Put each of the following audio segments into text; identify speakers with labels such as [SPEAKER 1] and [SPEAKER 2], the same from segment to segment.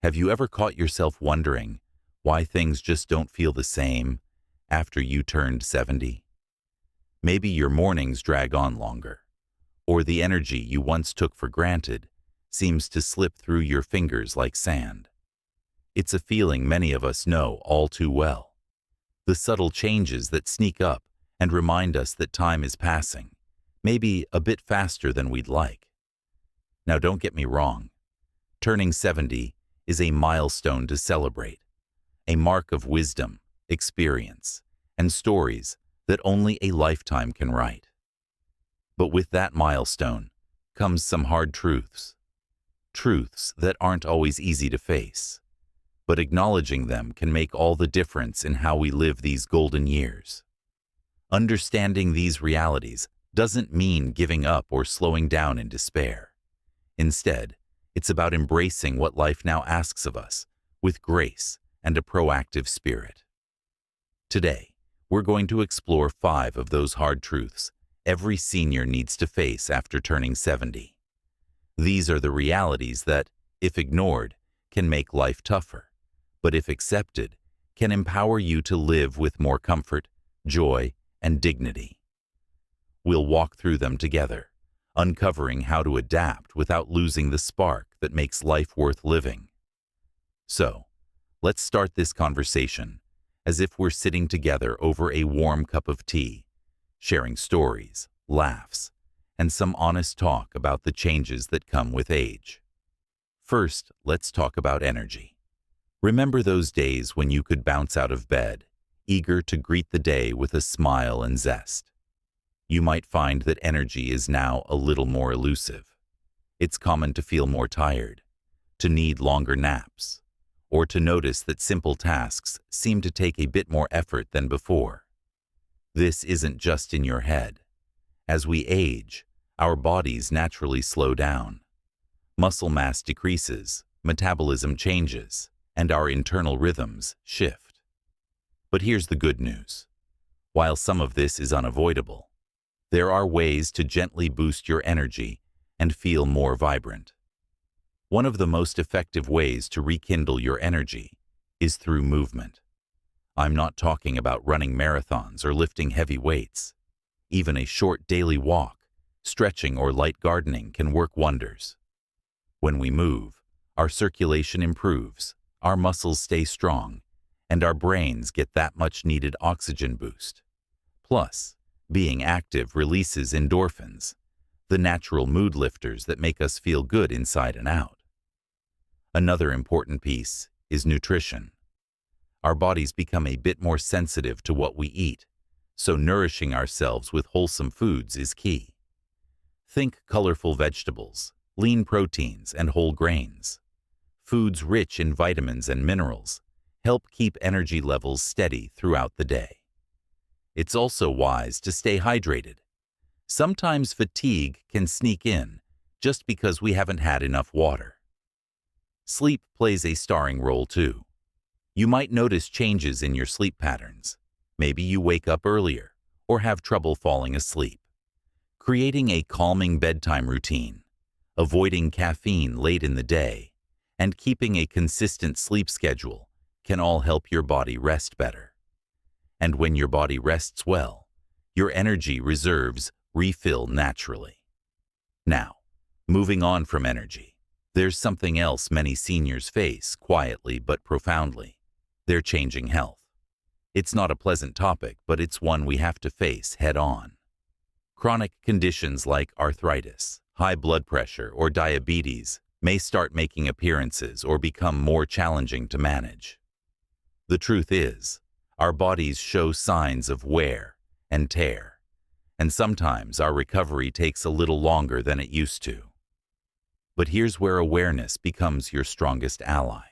[SPEAKER 1] Have you ever caught yourself wondering why things just don't feel the same after you turned 70? Maybe your mornings drag on longer, or the energy you once took for granted seems to slip through your fingers like sand. It's a feeling many of us know all too well. The subtle changes that sneak up and remind us that time is passing, maybe a bit faster than we'd like. Now, don't get me wrong. Turning 70 is a milestone to celebrate, a mark of wisdom, experience, and stories that only a lifetime can write. But with that milestone comes some hard truths that aren't always easy to face, but acknowledging them can make all the difference in how we live these golden years. Understanding these realities doesn't mean giving up or slowing down in despair. Instead, it's about embracing what life now asks of us with grace and a proactive spirit. Today, we're going to explore 5 of those hard truths every senior needs to face after turning 70. These are the realities that, if ignored, can make life tougher, but if accepted, can empower you to live with more comfort, joy, and dignity. We'll walk through them together, uncovering how to adapt without losing the spark that makes life worth living. So, let's start this conversation as if we're sitting together over a warm cup of tea, sharing stories, laughs, and some honest talk about the changes that come with age. First, let's talk about energy. Remember those days when you could bounce out of bed, eager to greet the day with a smile and zest? You might find that energy is now a little more elusive. It's common to feel more tired, to need longer naps, or to notice that simple tasks seem to take a bit more effort than before. This isn't just in your head. As we age, our bodies naturally slow down. Muscle mass decreases, metabolism changes, and our internal rhythms shift. But here's the good news. While some of this is unavoidable, there are ways to gently boost your energy and feel more vibrant. One of the most effective ways to rekindle your energy is through movement. I'm not talking about running marathons or lifting heavy weights. Even a short daily walk, stretching, or light gardening can work wonders. When we move, our circulation improves, our muscles stay strong, and our brains get that much needed oxygen boost. Plus, being active releases endorphins, the natural mood lifters that make us feel good inside and out. Another important piece is nutrition. Our bodies become a bit more sensitive to what we eat, so nourishing ourselves with wholesome foods is key. Think colorful vegetables, lean proteins, and whole grains. Foods rich in vitamins and minerals help keep energy levels steady throughout the day. It's also wise to stay hydrated. Sometimes fatigue can sneak in just because we haven't had enough water. Sleep plays a starring role too. You might notice changes in your sleep patterns. Maybe you wake up earlier or have trouble falling asleep. Creating a calming bedtime routine, avoiding caffeine late in the day, and keeping a consistent sleep schedule can all help your body rest better. And when your body rests well, your energy reserves refill naturally. Now, moving on from energy, there's something else many seniors face quietly but profoundly: their changing health. It's not a pleasant topic, but it's one we have to face head-on. Chronic conditions like arthritis, high blood pressure, or diabetes may start making appearances or become more challenging to manage. The truth is, our bodies show signs of wear and tear, and sometimes our recovery takes a little longer than it used to. But here's where awareness becomes your strongest ally.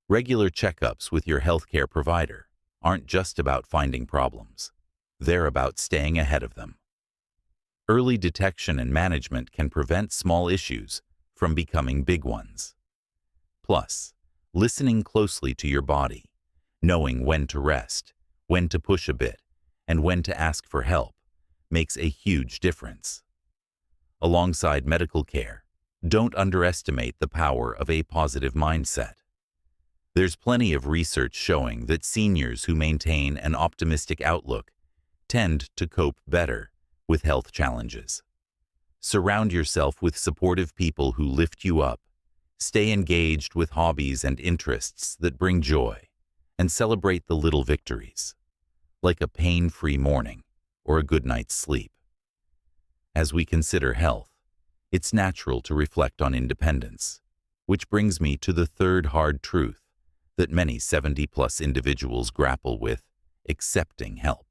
[SPEAKER 1] Regular checkups with your healthcare provider aren't just about finding problems. They're about staying ahead of them. Early detection and management can prevent small issues from becoming big ones. Plus, listening closely to your body, knowing when to rest, when to push a bit, and when to ask for help makes a huge difference. Alongside medical care, Don't underestimate the power of a positive mindset. There's plenty of research showing that seniors who maintain an optimistic outlook tend to cope better with health challenges. Surround yourself with supportive people who lift you up. Stay engaged with hobbies and interests that bring joy, and celebrate the little victories, like a pain-free morning or a good night's sleep. As we consider health, it's natural to reflect on independence, which brings me to the third hard truth that many 70-plus individuals grapple with: accepting help.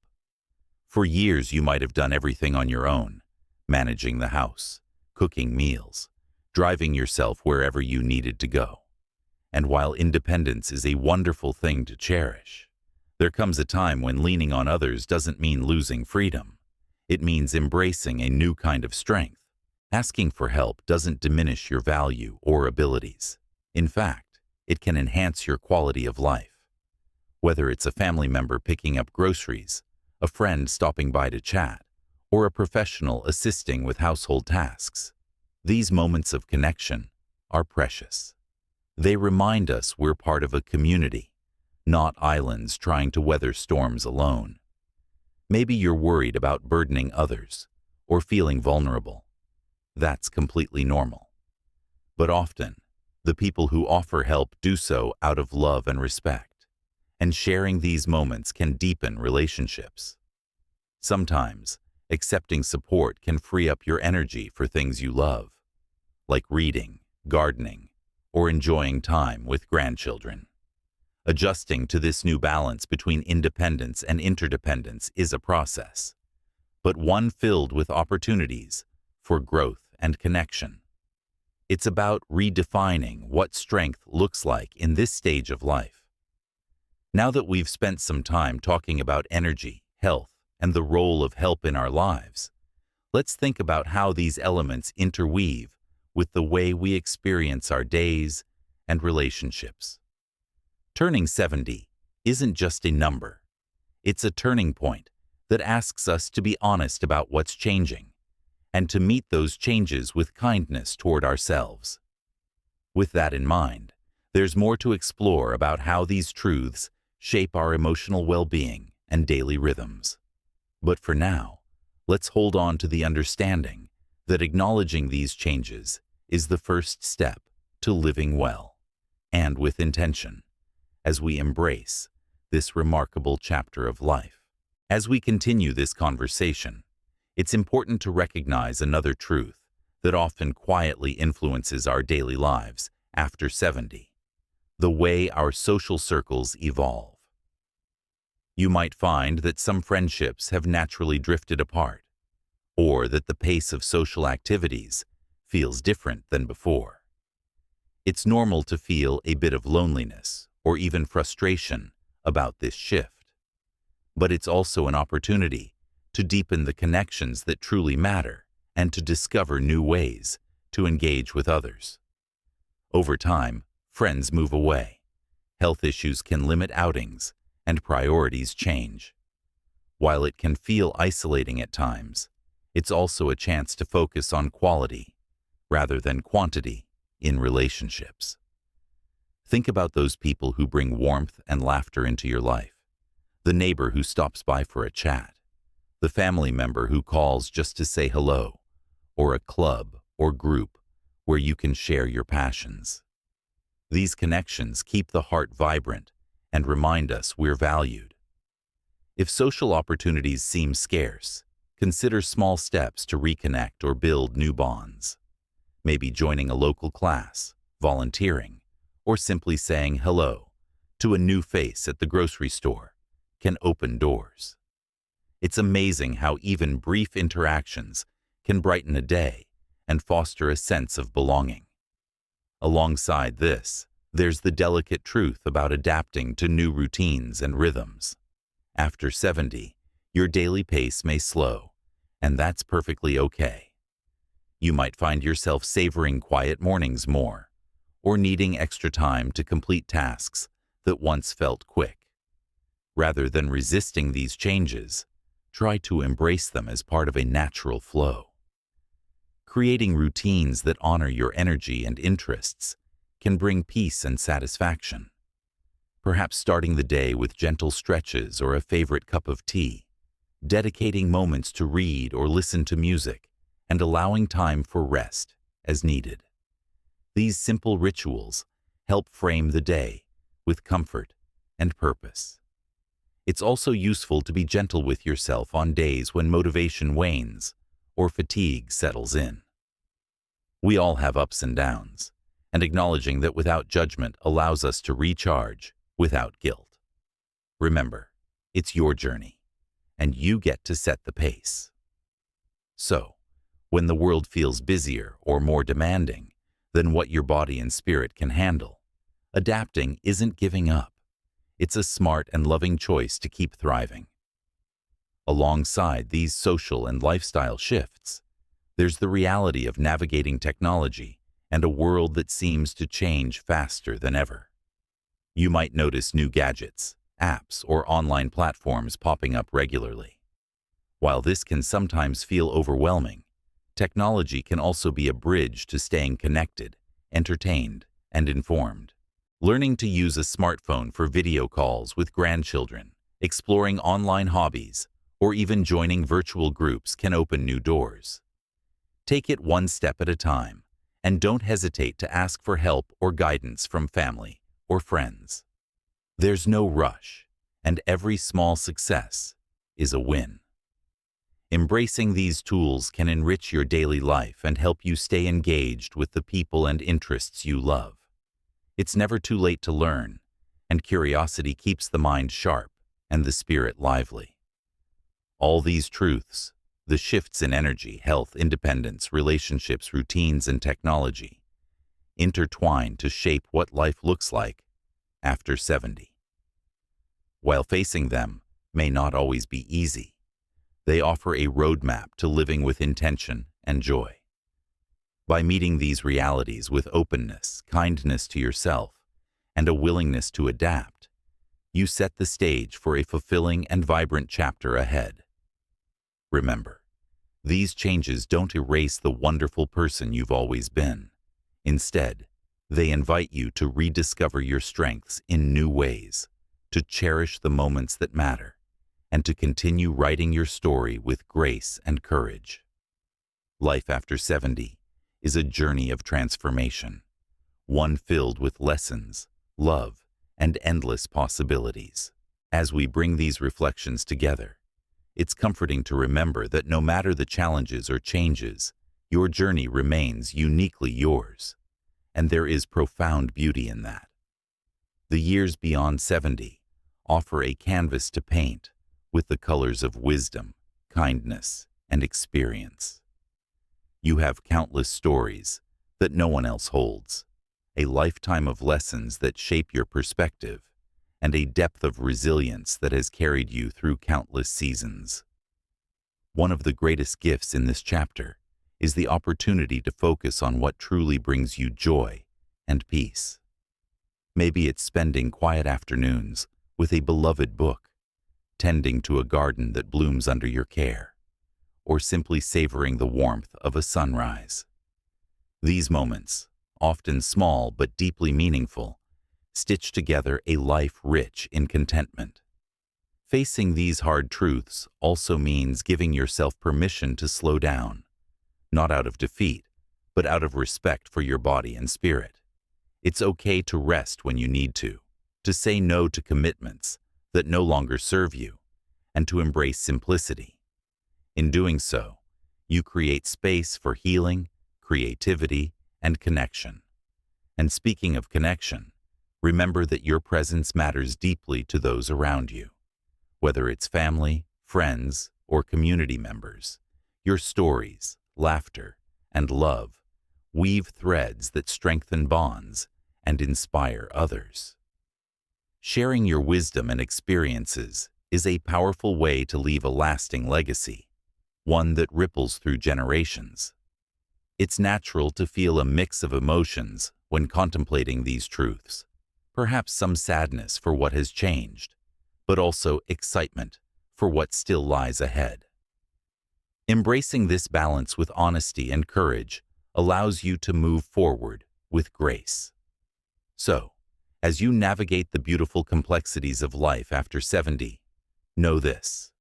[SPEAKER 1] For years, you might have done everything on your own, managing the house, cooking meals, driving yourself wherever you needed to go. And while independence is a wonderful thing to cherish, there comes a time when leaning on others doesn't mean losing freedom. It means embracing a new kind of strength. Asking for help doesn't diminish your value or abilities. In fact, it can enhance your quality of life. Whether it's a family member picking up groceries, a friend stopping by to chat, or a professional assisting with household tasks, these moments of connection are precious. They remind us we're part of a community, not islands trying to weather storms alone. Maybe you're worried about burdening others or feeling vulnerable. That's completely normal. But often, the people who offer help do so out of love and respect, and sharing these moments can deepen relationships. Sometimes, accepting support can free up your energy for things you love, like reading, gardening, or enjoying time with grandchildren. Adjusting to this new balance between independence and interdependence is a process, but one filled with opportunities for growth and connection. It's about redefining what strength looks like in this stage of life. Now that we've spent some time talking about energy, health, and the role of help in our lives, let's think about how these elements interweave with the way we experience our days and relationships. Turning 70 isn't just a number. It's a turning point that asks us to be honest about what's changing and to meet those changes with kindness toward ourselves. With that in mind, there's more to explore about how these truths shape our emotional well-being and daily rhythms. But for now, let's hold on to the understanding that acknowledging these changes is the first step to living well and with intention as we embrace this remarkable chapter of life. As we continue this conversation, it's important to recognize another truth that often quietly influences our daily lives after 70: the way our social circles evolve. You might find that some friendships have naturally drifted apart, or that the pace of social activities feels different than before. It's normal to feel a bit of loneliness or even frustration about this shift, but it's also an opportunity to deepen the connections that truly matter and to discover new ways to engage with others. Over time, friends move away, health issues can limit outings, and priorities change. While it can feel isolating at times, it's also a chance to focus on quality rather than quantity in relationships. Think about those people who bring warmth and laughter into your life, the neighbor who stops by for a chat, the family member who calls just to say hello, or a club or group where you can share your passions. These connections keep the heart vibrant and remind us we're valued. If social opportunities seem scarce, consider small steps to reconnect or build new bonds. Maybe joining a local class, volunteering, or simply saying hello to a new face at the grocery store can open doors. It's amazing how even brief interactions can brighten a day and foster a sense of belonging. Alongside this, there's the delicate truth about adapting to new routines and rhythms. After 70, your daily pace may slow, and that's perfectly okay. You might find yourself savoring quiet mornings more, or needing extra time to complete tasks that once felt quick. Rather than resisting these changes, try to embrace them as part of a natural flow. Creating routines that honor your energy and interests can bring peace and satisfaction. Perhaps starting the day with gentle stretches or a favorite cup of tea, dedicating moments to read or listen to music, and allowing time for rest as needed. These simple rituals help frame the day with comfort and purpose. It's also useful to be gentle with yourself on days when motivation wanes or fatigue settles in. We all have ups and downs, and acknowledging that without judgment allows us to recharge without guilt. Remember, it's your journey, and you get to set the pace. So, when the world feels busier or more demanding than what your body and spirit can handle, adapting isn't giving up. It's a smart and loving choice to keep thriving. Alongside these social and lifestyle shifts, there's the reality of navigating technology and a world that seems to change faster than ever. You might notice new gadgets, apps, or online platforms popping up regularly. While this can sometimes feel overwhelming, technology can also be a bridge to staying connected, entertained, and informed. Learning to use a smartphone for video calls with grandchildren, exploring online hobbies, or even joining virtual groups can open new doors. Take it one step at a time, and don't hesitate to ask for help or guidance from family or friends. There's no rush, and every small success is a win. Embracing these tools can enrich your daily life and help you stay engaged with the people and interests you love. It's never too late to learn, and curiosity keeps the mind sharp and the spirit lively. All these truths, the shifts in energy, health, independence, relationships, routines, and technology, intertwine to shape what life looks like after 70. While facing them may not always be easy, they offer a roadmap to living with intention and joy. By meeting these realities with openness, kindness to yourself, and a willingness to adapt, you set the stage for a fulfilling and vibrant chapter ahead. Remember, these changes don't erase the wonderful person you've always been. Instead, they invite you to rediscover your strengths in new ways, to cherish the moments that matter, and to continue writing your story with grace and courage. Life after 70 is a journey of transformation, one filled with lessons, love, and endless possibilities. As we bring these reflections together, it's comforting to remember that no matter the challenges or changes, your journey remains uniquely yours, and there is profound beauty in that. The years beyond 70 offer a canvas to paint with the colors of wisdom, kindness, and experience. You have countless stories that no one else holds, a lifetime of lessons that shape your perspective, and a depth of resilience that has carried you through countless seasons. One of the greatest gifts in this chapter is the opportunity to focus on what truly brings you joy and peace. Maybe it's spending quiet afternoons with a beloved book, tending to a garden that blooms under your care, or simply savoring the warmth of a sunrise. These moments, often small but deeply meaningful, stitch together a life rich in contentment. Facing these hard truths also means giving yourself permission to slow down, not out of defeat, but out of respect for your body and spirit. It's okay to rest when you need to say no to commitments that no longer serve you, and to embrace simplicity. In doing so, you create space for healing, creativity, and connection. And speaking of connection, remember that your presence matters deeply to those around you. Whether it's family, friends, or community members, your stories, laughter, and love weave threads that strengthen bonds and inspire others. Sharing your wisdom and experiences is a powerful way to leave a lasting legacy, one that ripples through generations. It's natural to feel a mix of emotions when contemplating these truths. Perhaps some sadness for what has changed, but also excitement for what still lies ahead. Embracing this balance with honesty and courage allows you to move forward with grace. So, as you navigate the beautiful complexities of life after 70, know this: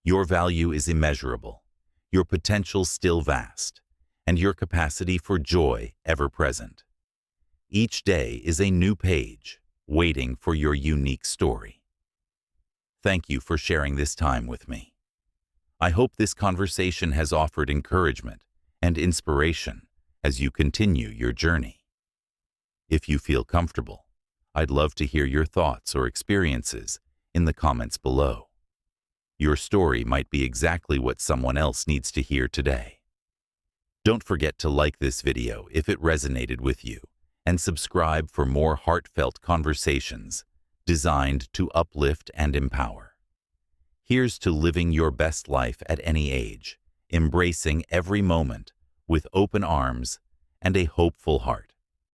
[SPEAKER 1] your value is immeasurable, your potential still vast, and your capacity for joy ever present. Each day is a new page, waiting for your unique story. Thank you for sharing this time with me. I hope this conversation has offered encouragement and inspiration as you continue your journey. If you feel comfortable, I'd love to hear your thoughts or experiences in the comments below. Your story might be exactly what someone else needs to hear today. Don't forget to like this video if it resonated with you, and subscribe for more heartfelt conversations designed to uplift and empower. Here's to living your best life at any age, embracing every moment with open arms and a hopeful heart.